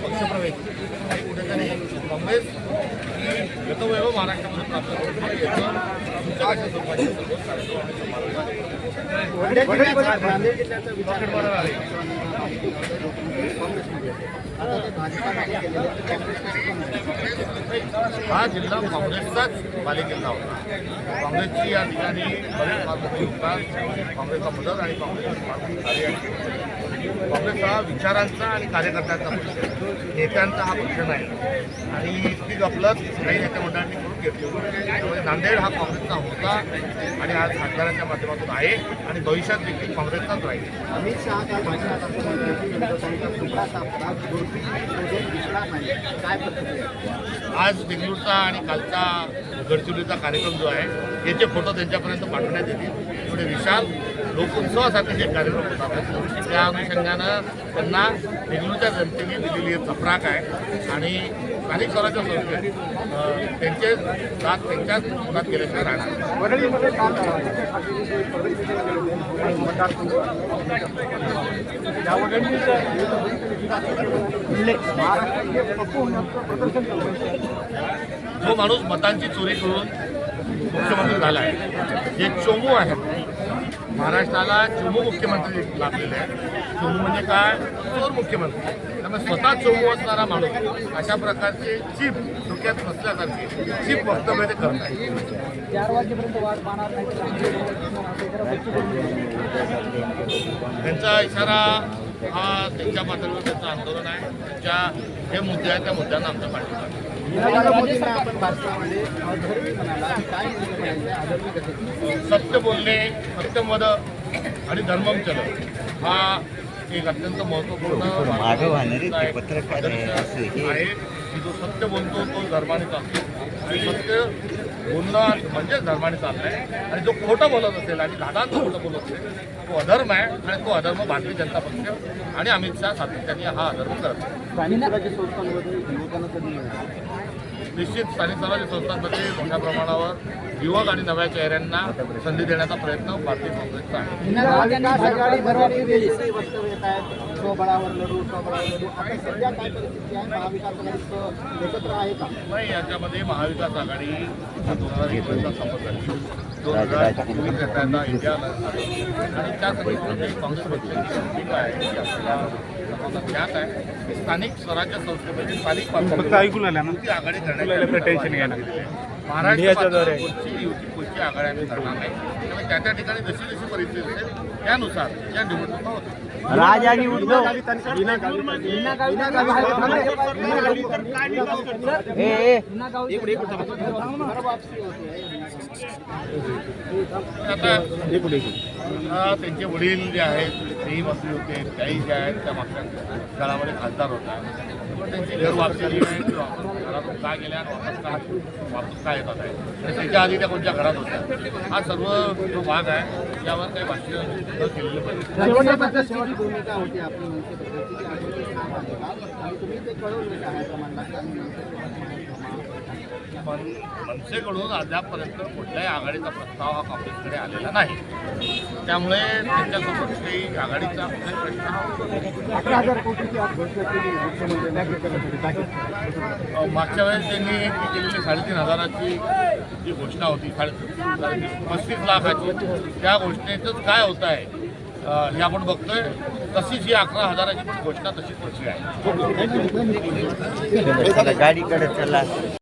पक्षप्रवेश आणि कुठेतरी काँग्रेस ही गतवैभव महाराष्ट्रामध्ये प्राप्त करून याचं सूचकाच्या स्वरूपाचे सर्व हा जिल्हा काँग्रेसचाच बालेकिल्ला होता. काँग्रेसची या ठिकाणी बरेच मार्गदर्शक होतात. काँग्रेसचा मदत आणि काँग्रेस हा विचारांचा आणि कार्यकर्त्यांचा पक्ष आहे, नेत्यांचा हा पक्ष नाही. आणि ती गफलत काही नेते मंडळांनी करून घेतली. त्यामुळे नांदेड हा काँग्रेसचा होता आणि आज खासदारांच्या माध्यमातून आहे आणि भविष्यात देखील काँग्रेसचाच राहील. अमित शहा काल भाषणात असं म्हणले की हिंदुस्थानचा तुकडा सापडा दिसला नाही, काय प्रतिक्रिया? आज देगलूरचा आणि कालचा गडचिरोलीचा कार्यक्रम जो आहे याचे फोटो त्यांच्यापर्यंत पाठवण्यात येतील. एवढे विशाल लोकोत्सवासाठी जे कार्यक्रम होतात त्या अनुषंगानं त्यांना देगलूरच्या जनतेने दिलेली एक चपराक आहे आणि स्थानिक स्वराज्य संस्थेत त्यांचे दात त्यांच्याच मनात गेल्याशिवाय राहणार. जो माणूस मतांची चोरी करून मुख्यमंत्री झाला आहे, जे चोमू आहेत, महाराष्ट्राला चोमू मुख्यमंत्री लाभलेले आहेत. चोमू म्हणजे काय? चोर मुख्यमंत्री. त्यामुळे स्वतः चोमू असणारा माणूस अशा प्रकारचे चीप डोक्यात नसल्यासारखे चीप वक्तव्य ते करत आहेत. 4 वाजेपर्यंत वाट पाहणार नाही. त्यांचा इशारा हा त्यांच्या पातळीवर त्यांचं आंदोलन आहे. त्यांच्या हे मुद्दे आहेत, त्या मुद्द्यांना आमचा पाठिंबा आहे. आपण भाषणामध्ये अधर्मी म्हणाला, काय सत्य बोलणे, सत्यमद आणि धर्मम चल हा एक अत्यंत महत्त्वपूर्ण पत्रकार आहे की जो सत्य बोलतो तो धर्माने चालतो आणि सत्य बोलणं म्हणजेच धर्माने चाललं आहे. आणि जो खोटं बोलत असेल आणि दादांचं खोटं बोलत असेल तो अधर्म आहे आणि तो अधर्म भारतीय जनता पक्ष आणि अमित शहा सातत्याने हा अधर्म करत आहे. निश्चित स्थानिक स्वराज्य संस्थांमध्ये मोठ्या प्रमाणावर युवक आणि नव्या चेहऱ्यांना संधी देण्याचा प्रयत्न भारतीय काँग्रेसचा आहे. स्वबळावर लढू. आता सध्या काय परिस्थिती आहे? महाविकास आघाडी एकत्र आहे का? नाही, याच्यामध्ये महाविकास आघाडी 2021चा संपत झाली, 2024 येताना इंडिया आणि त्यासाठी काँग्रेस पक्षाची भूमिका आहे की आपल्याला ज्ञात आहे की स्थानिक स्वराज्य संस्थेमध्ये स्थानिक ऐकून आल्या ना आघाडी करण्याची टेन्शन घ्यायला महाराष्ट्रात पुढची आघाडी आम्ही करणार नाही. त्यामुळे त्या ठिकाणी जशी जशी परिस्थिती असेल त्यानुसार या निवडणुका होतात. राज आणि उद्धव त्यांचे वडील जे आहेत तेही मंत्री होते, त्याही जे आहेत त्या मागच्या काळामध्ये खासदार होता. त्यांची घर वापसी आहे, घरातून का गेल्या वापस का येतात आहे आणि त्याच्या आधी त्या कोणत्या घरात होत्या, हा सर्व जो भाग आहे यावर काही भाष्य केलेलं पाहिजे. भूमिका होती आपली तुम्ही ते कळवलं पण मनसेकडून अद्यापपर्यंत कुठल्याही आघाडीचा प्रस्ताव हा काँग्रेसकडे आलेला नाही. त्यामुळे त्यांच्यासोबत काही आघाडीचा कुठलाही प्रश्न 11,000 कोटीची घोषणा केली मागच्या वेळेस त्यांनी केलेली 3,500ची जी घोषणा होती 35 लाखाची, त्या घोषणेचंच काय होत आहे हे आपण बघतोय. तशीच ही 11,000ची घोषणा तशीच तशी आहे. गाडीकडे चला.